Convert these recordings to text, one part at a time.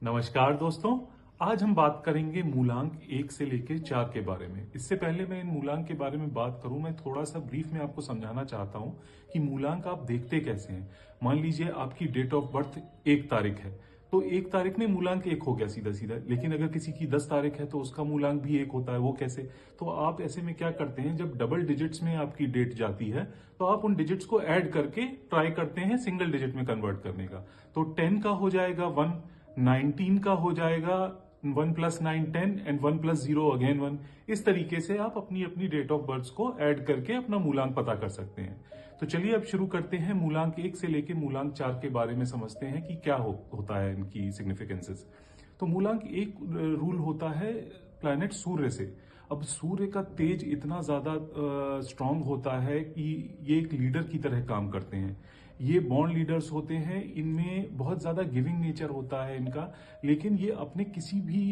नमस्कार दोस्तों। आज हम बात करेंगे मूलांक 1 से लेकर 4 के बारे में। इससे पहले मैं इन मूलांक के बारे में बात करूं, मैं थोड़ा सा ब्रीफ में आपको समझाना चाहता हूं कि मूलांक आप देखते कैसे हैं। मान लीजिए आपकी डेट ऑफ बर्थ 1 तारीख है, तो 1 तारीख में मूलांक 1 हो गया सीधा सीधा। लेकिन अगर किसी की 10 तारीख है तो उसका मूलांक भी 1 होता है। वो कैसे? तो आप ऐसे में क्या करते हैं, जब डबल डिजिट्स में आपकी डेट जाती है तो आप उन डिजिट्स को ऐड करके ट्राई करते हैं सिंगल डिजिट में कन्वर्ट करने का। तो 10 का हो जाएगा 1, 19 का हो जाएगा 1 + 9 10 एंड 1 + 0 अगेन 1। इस तरीके से आप अपनी अपनी डेट ऑफ बर्थ को ऐड करके अपना मूलांक पता कर सकते हैं। तो चलिए अब शुरू करते हैं। मूलांक 1 से लेकर मूलांक 4 के बारे में समझते हैं कि क्या होता है इनकी सिग्निफिकेंसेस। तो मूलांक 1 रूल होता है प्लैनेट सूर्य से। अब सूर्य का तेज इतना ज्यादा स्ट्रांग होता है कि ये एक लीडर की तरह काम करते हैं। ये बॉन्ड लीडर्स होते हैं, इनमें बहुत ज्यादा गिविंग नेचर होता है इनका। लेकिन ये अपने किसी भी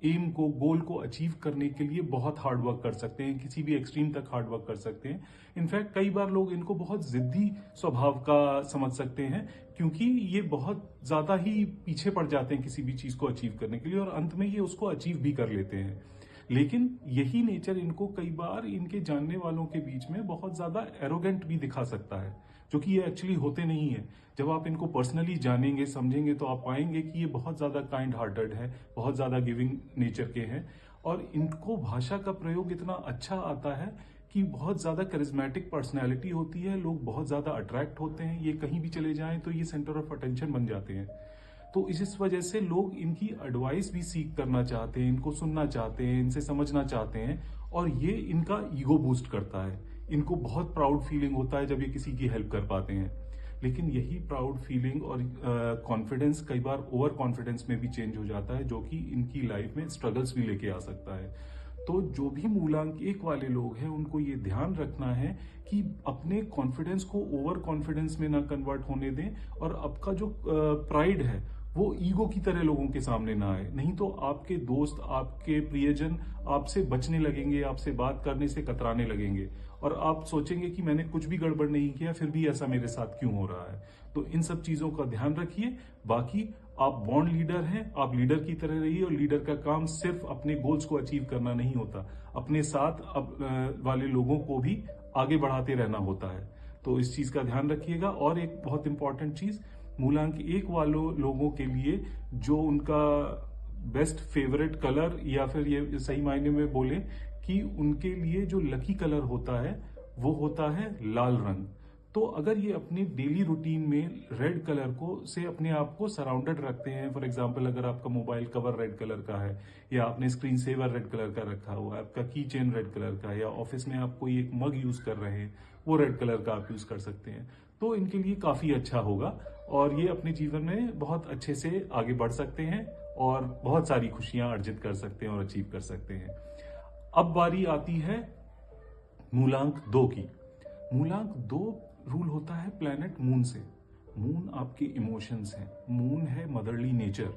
एम को, गोल को अचीव करने के लिए बहुत हार्ड वर्क कर सकते हैं, किसी भी एक्सट्रीम तक हार्ड वर्क कर सकते हैं। इनफैक्ट कई बार लोग इनको बहुत जिद्दी स्वभाव का समझ सकते हैं, क्योंकि ये बहुत ज्यादा ही पीछे पड़ जाते हैं किसी भी चीज को अचीव करने के लिए, और अंत में ये उसको अचीव भी कर लेते हैं। लेकिन यही नेचर इनको कई बार इनके जानने वालों के बीच में बहुत ज्यादा एरोगेंट भी दिखा सकता है, जो कि ये एक्चुअली होते नहीं है। जब आप इनको पर्सनली जानेंगे, समझेंगे, तो आप पाएंगे कि ये बहुत ज्यादा काइंड हार्टेड है, बहुत ज्यादा गिविंग नेचर के हैं, और इनको भाषा का प्रयोग इतना अच्छा आता है कि बहुत ज्यादा करिज्मेटिक पर्सनैलिटी होती है। लोग बहुत ज्यादा अट्रैक्ट होते हैं, ये कहीं भी चले जाएं तो ये सेंटर ऑफ अटेंशन बन जाते हैं। तो इस वजह से लोग इनकी एडवाइस भी सीख करना चाहते हैं, इनको सुनना चाहते हैं, इनसे समझना चाहते हैं, और ये इनका ईगो बूस्ट करता है। इनको बहुत प्राउड फीलिंग होता है जब ये किसी की हेल्प कर पाते हैं। लेकिन यही प्राउड फीलिंग और कॉन्फिडेंस कई बार ओवर कॉन्फिडेंस में भी चेंज हो जाता है, जो कि इनकी लाइफ में स्ट्रगल्स भी लेके आ सकता है। तो जो भी मूलांक 1 वाले लोग हैं, उनको ये ध्यान रखना है कि अपने कॉन्फिडेंस को ओवर कॉन्फिडेंस में ना कन्वर्ट होने दें, और आपका जो प्राइड है वो ईगो की तरह लोगों के सामने ना आए। नहीं तो आपके दोस्त, आपके प्रियजन आपसे बचने लगेंगे, आपसे बात करने से कतराने लगेंगे, और आप सोचेंगे कि मैंने कुछ भी गड़बड़ नहीं किया, फिर भी ऐसा मेरे साथ क्यों हो रहा है। तो इन सब चीजों का ध्यान रखिए। बाकी आप बॉन्ड लीडर हैं, आप लीडर की तरह रहिए, और लीडर का काम सिर्फ अपने गोल्स को अचीव करना नहीं होता, अपने साथ वाले लोगों को भी आगे बढ़ाते रहना होता है। तो इस चीज का ध्यान रखिएगा। और एक बहुत इंपॉर्टेंट चीज, मूलांक 1 वालों लोगों के लिए जो उनका बेस्ट फेवरेट कलर, या फिर ये सही मायने में बोले कि उनके लिए जो लकी कलर होता है वो होता है लाल रंग। तो अगर ये अपने डेली रूटीन में रेड कलर को से अपने आप को सराउंडेड रखते हैं, फॉर एग्जांपल अगर आपका मोबाइल कवर रेड कलर का है, या आपने स्क्रीन सेवर रेड कलर का रखा हुआ है, आपका की चेन रेड कलर का है, या ऑफिस में आप कोई एक मग यूज कर रहे हैं, वो रेड कलर का आप यूज कर सकते हैं, तो इनके लिए काफी अच्छा होगा, और ये अपने जीवन में बहुत अच्छे से आगे बढ़ सकते हैं, और बहुत सारी खुशियां अर्जित कर सकते हैं और अचीव कर सकते हैं। अब बारी आती है मूलांक 2 की। मूलांक 2 रूल होता है प्लैनेट मून से। मून आपके इमोशंस हैं, मून है मदरली नेचर।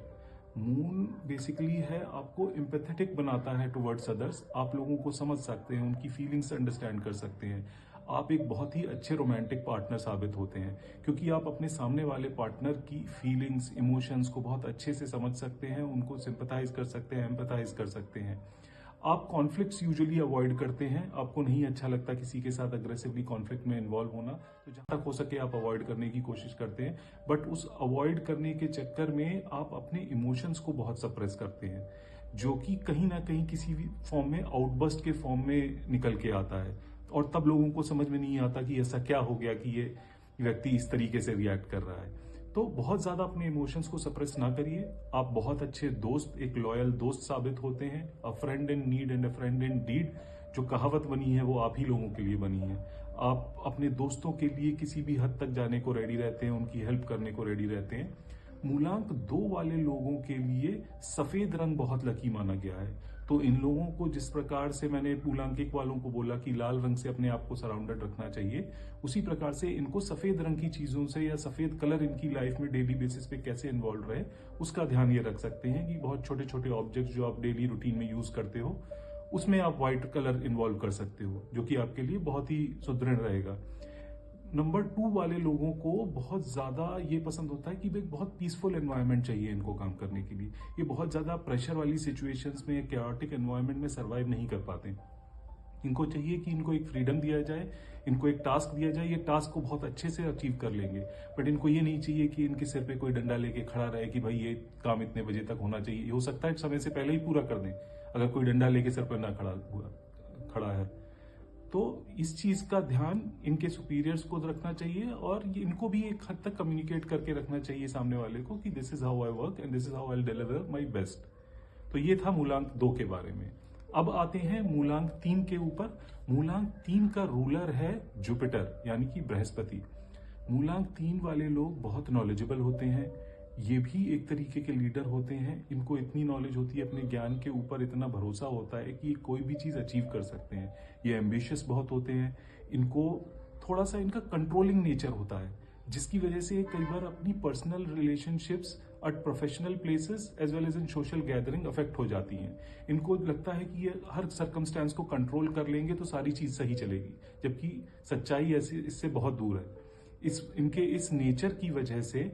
मून बेसिकली है आपको एम्पैथेटिक बनाता है टुवर्ड्स अदर्स। आप लोगों को समझ सकते हैं, उनकी फीलिंग्स अंडरस्टैंड कर सकते हैं। आप एक बहुत ही अच्छे रोमांटिक पार्टनर साबित होते हैं, क्योंकि आप अपने सामने वाले पार्टनर की फीलिंग्स, इमोशंस को बहुत अच्छे से समझ सकते हैं, उनको सिंपैथाइज कर सकते हैं, एम्पैथाइज कर सकते हैं। आप कॉन्फ्लिक्ट्स यूजुअली अवॉइड करते हैं, आपको नहीं अच्छा लगता किसी के साथ अग्रेसिवली कॉन्फ्लिक्ट में इन्वॉल्व होना, तो जहां तक हो सके आप अवॉइड करने की कोशिश करते हैं। बट उस अवॉइड करने के चक्कर में आप अपने इमोशंस को बहुत सप्रेस करते हैं, जो कि कहीं ना कहीं किसी भी फॉर्म में, आउटबर्स्ट के फॉर्म में निकल के आता है, और तब लोगों को समझ में नहीं आता कि ऐसा क्या हो गया कि ये व्यक्ति इस तरीके से रिएक्ट कर रहा है। तो बहुत ज्यादा अपने इमोशंस को सप्रेस ना करिए। आप बहुत अच्छे दोस्त, एक लॉयल दोस्त साबित होते हैं। A friend in need and a friend in deed, जो कहावत बनी है वो आप ही लोगों के लिए बनी है। आप अपने दोस्तों के लिए किसी भी हद तक जाने को रेडी रहते हैं, उनकी हेल्प करने को रेडी रहते हैं। मूलांक 2 वाले लोगों के लिए सफेद रंग बहुत लकी माना गया है। तो इन लोगों को, जिस प्रकार से मैंने मूलांक 1 वालों को बोला कि लाल रंग से अपने आप को सराउंडेड रखना चाहिए, उसी प्रकार से इनको सफेद रंग की चीजों से, या सफेद कलर इनकी लाइफ में डेली बेसिस पे कैसे इन्वॉल्व रहे, उसका ध्यान ये रख सकते हैं कि बहुत छोटे छोटे ऑब्जेक्ट्स जो आप डेली रूटीन में यूज करते हो, उसमें आप व्हाइट कलर इन्वॉल्व कर सकते हो, जो कि आपके लिए बहुत ही सुदृढ़ रहेगा। नंबर 2 वाले लोगों को बहुत ज़्यादा ये पसंद होता है कि भाई बहुत पीसफुल एनवायरनमेंट चाहिए इनको काम करने के लिए। ये बहुत ज़्यादा प्रेशर वाली सिचुएशंस में, कैओटिक एनवायरनमेंट में सर्वाइव नहीं कर पाते। इनको चाहिए कि इनको एक फ्रीडम दिया जाए, इनको एक टास्क दिया जाए, ये टास्क को बहुत अच्छे से अचीव कर लेंगे। बट इनको ये नहीं चाहिए कि इनके सिर पे कोई डंडा लेके खड़ा रहे कि भाई ये काम इतने बजे तक होना चाहिए। ये हो सकता है समय से पहले ही पूरा कर दें अगर कोई डंडा लेके सिर पर ना खड़ा है। तो इस चीज का ध्यान इनके सुपीरियर्स को रखना चाहिए और इनको भी एक हद तक कम्युनिकेट करके रखना चाहिए सामने वाले को कि this is how I work and this is how I deliver my best. तो ये था मूलांक 2 के बारे में। अब आते हैं मूलांक 3 के ऊपर। मूलांक 3 का रूलर है जुपिटर यानी कि बृहस्पति। मूलांक 3 वाले लोग बहुत नॉलेजेबल होते हैं, ये भी एक तरीके के लीडर होते हैं। इनको इतनी नॉलेज होती है, अपने ज्ञान के ऊपर इतना भरोसा होता है कि ये कोई भी चीज अचीव कर सकते हैं। ये एम्बिशियस बहुत होते हैं। इनको थोड़ा सा इनका कंट्रोलिंग नेचर होता है, जिसकी वजह से कई बार अपनी personal relationships at professional places as well as in social gathering affect हो जाती हैं। इनको लगता है कि ये हर सर्कमस्टेंस को कंट्रोल कर लेंगे तो सारी चीज सही चलेगी, जबकि सच्चाई ऐसे इससे बहुत दूर है। इनके इस नेचर की वजह से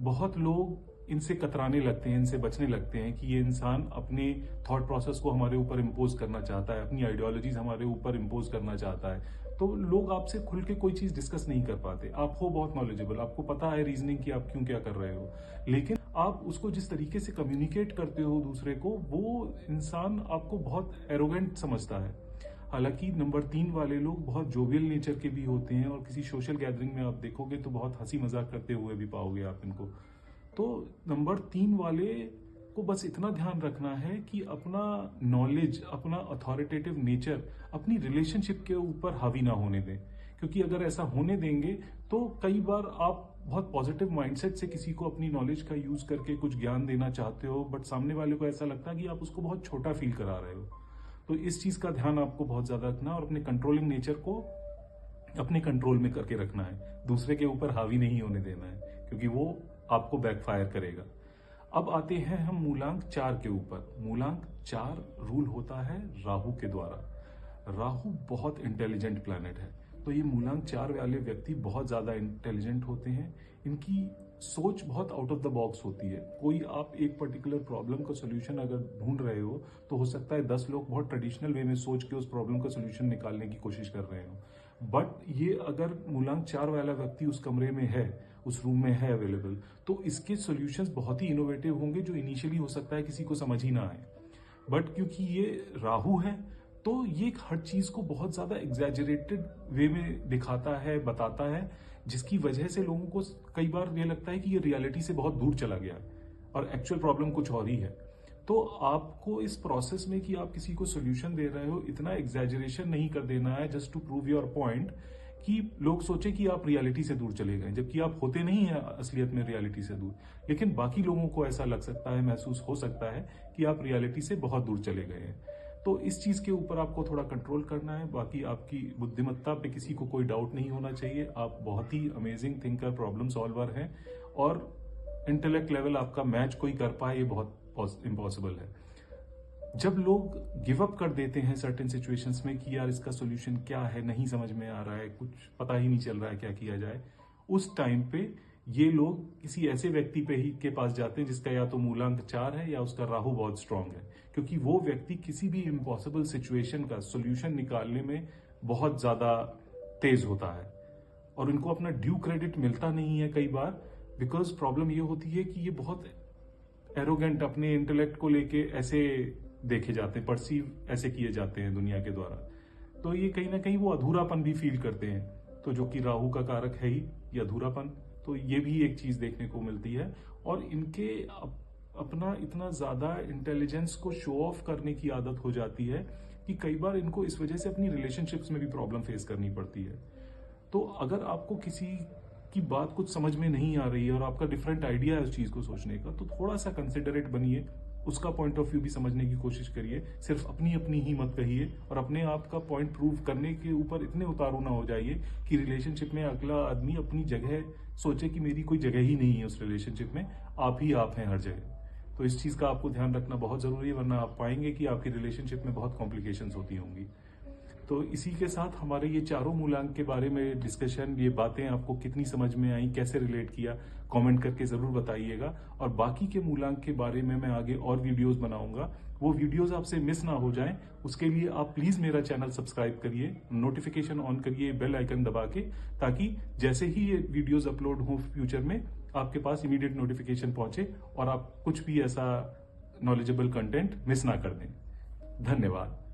बहुत लोग इनसे कतराने लगते हैं, इनसे बचने लगते हैं कि ये इंसान अपने थॉट प्रोसेस को हमारे ऊपर इम्पोज करना चाहता है, अपनी आइडियोलॉजीज हमारे ऊपर इम्पोज करना चाहता है। तो लोग आपसे खुल के कोई चीज डिस्कस नहीं कर पाते। आप हो बहुत नॉलेजेबल, आपको पता है रीजनिंग की आप क्यों क्या कर रहे हो, लेकिन आप उसको जिस तरीके से कम्युनिकेट करते हो दूसरे को, वो इंसान आपको बहुत एरोगेंट समझता है। हालांकि नंबर 3 वाले लोग बहुत जोवियल नेचर के भी होते हैं और किसी सोशल गैदरिंग में आप देखोगे तो बहुत हंसी मजाक करते हुए भी पाओगे आप इनको। तो नंबर 3 वाले को बस इतना ध्यान रखना है कि अपना नॉलेज, अपना अथॉरिटेटिव नेचर अपनी रिलेशनशिप के ऊपर हावी ना होने दें, क्योंकि अगर ऐसा होने देंगे तो कई बार आप बहुत पॉजिटिव माइंडसेट से किसी को अपनी नॉलेज का यूज करके कुछ ज्ञान देना चाहते हो, बट सामने वाले को ऐसा लगता है कि आप उसको बहुत छोटा फील करा रहे हो। तो इस चीज का ध्यान आपको बहुत ज्यादा रखना और अपने कंट्रोलिंग नेचर को अपने कंट्रोल में करके रखना है, दूसरे के ऊपर हावी नहीं होने देना है, क्योंकि वो आपको बैकफायर करेगा। अब आते हैं हम मूलांक 4 के ऊपर। मूलांक 4 रूल होता है राहु के द्वारा। राहु बहुत इंटेलिजेंट प्लैनेट है, तो ये मूलांक 4 वाले व्यक्ति बहुत ज्यादा इंटेलिजेंट होते हैं। इनकी सोच बहुत आउट ऑफ द बॉक्स होती है। कोई आप एक पर्टिकुलर प्रॉब्लम का सोल्यूशन अगर ढूंढ रहे हो तो हो सकता है 10 लोग बहुत ट्रेडिशनल वे में सोच के उस प्रॉब्लम का सोल्यूशन निकालने की कोशिश कर रहे हो। बट ये अगर मूलांक 4 वाला व्यक्ति उस कमरे में है, उस रूम में है अवेलेबल, तो इसके सॉल्यूशंस बहुत ही इनोवेटिव होंगे जो इनिशियली हो सकता है किसी को समझ ही ना आए। बट क्योंकि ये राहु है तो ये हर चीज को बहुत ज्यादा एग्जैजरेटेड वे में दिखाता है, बताता है, जिसकी वजह से लोगों को कई बार ये लगता है कि ये रियलिटी से बहुत दूर चला गया और एक्चुअल प्रॉब्लम कुछ और ही है। तो आपको इस प्रोसेस में कि आप किसी को सोल्यूशन दे रहे हो, इतना एग्जैजरेशन नहीं कर देना है just to prove your point कि लोग सोचे कि आप रियलिटी से दूर चले गए, जबकि आप होते नहीं है असलियत में रियलिटी से दूर। लेकिन बाकी लोगों को ऐसा लग सकता है, महसूस हो सकता है कि आप रियलिटी से बहुत दूर चले गए हैं। तो इस चीज के ऊपर आपको थोड़ा कंट्रोल करना है। बाकी आपकी बुद्धिमत्ता पे किसी को कोई डाउट नहीं होना चाहिए। आप बहुत ही अमेजिंग थिंकर, प्रॉब्लम सॉल्वर हैं और इंटेलेक्ट लेवल आपका मैच कोई कर पाए ये बहुत इम्पॉसिबल है। जब लोग गिव अप कर देते हैं सर्टेन सिचुएशंस में कि यार इसका सोल्यूशन क्या है, नहीं समझ में आ रहा है, कुछ पता ही नहीं चल रहा है क्या किया जाए, उस टाइम पे ये लोग किसी ऐसे व्यक्ति पे ही के पास जाते हैं जिसका या तो मूलांक 4 है या उसका राहु बहुत स्ट्रांग है, क्योंकि वो व्यक्ति किसी भी इम्पॉसिबल सिचुएशन का सोल्यूशन निकालने में बहुत ज्यादा तेज होता है और उनको अपना ड्यू क्रेडिट मिलता नहीं है कई बार। बिकॉज प्रॉब्लम ये होती है कि ये बहुत एरोगेंट, अपने इंटेलेक्ट को लेके ऐसे देखे जाते हैं, परसीव ऐसे किए जाते हैं दुनिया के द्वारा। तो ये कहीं ना कहीं वो अधूरापन भी फील करते हैं, तो जो कि राहु का कारक है ही ये अधूरापन। तो ये भी एक चीज देखने को मिलती है और इनके अपना इतना ज्यादा इंटेलिजेंस को शो ऑफ करने की आदत हो जाती है कि कई बार इनको इस वजह से अपनी रिलेशनशिप्स में भी प्रॉब्लम फेस करनी पड़ती है। तो अगर आपको किसी की बात कुछ समझ में नहीं आ रही है और आपका डिफरेंट आइडिया है उस चीज को सोचने का, तो थोड़ा सा कंसिडरेट बनिए, उसका पॉइंट ऑफ व्यू भी समझने की कोशिश करिए। सिर्फ अपनी अपनी ही मत कहिए और अपने आप का पॉइंट प्रूव करने के ऊपर इतने उतारू ना हो जाइए कि रिलेशनशिप में अगला आदमी अपनी जगह सोचे कि मेरी कोई जगह ही नहीं है उस रिलेशनशिप में, आप ही आप हैं हर जगह। तो इस चीज का आपको ध्यान रखना बहुत जरूरी है, वरना आप पाएंगे कि आपकी रिलेशनशिप में बहुत कॉम्प्लिकेशंस होती होंगी। तो इसी के साथ हमारे ये चारों मूलांक के बारे में डिस्कशन, ये बातें आपको कितनी समझ में आई, कैसे रिलेट किया, कमेंट करके जरूर बताइएगा। और बाकी के मूलांक के बारे में मैं आगे और वीडियोस बनाऊंगा, वो वीडियोस आपसे मिस ना हो जाएं, उसके लिए आप प्लीज मेरा चैनल सब्सक्राइब करिए, नोटिफिकेशन ऑन करिए बेल आइकन दबा के, ताकि जैसे ही ये वीडियोस अपलोड हो फ्यूचर में आपके पास इमीडिएट नोटिफिकेशन पहुंचे और आप कुछ भी ऐसा नॉलेजेबल कंटेंट मिस ना कर दें। धन्यवाद।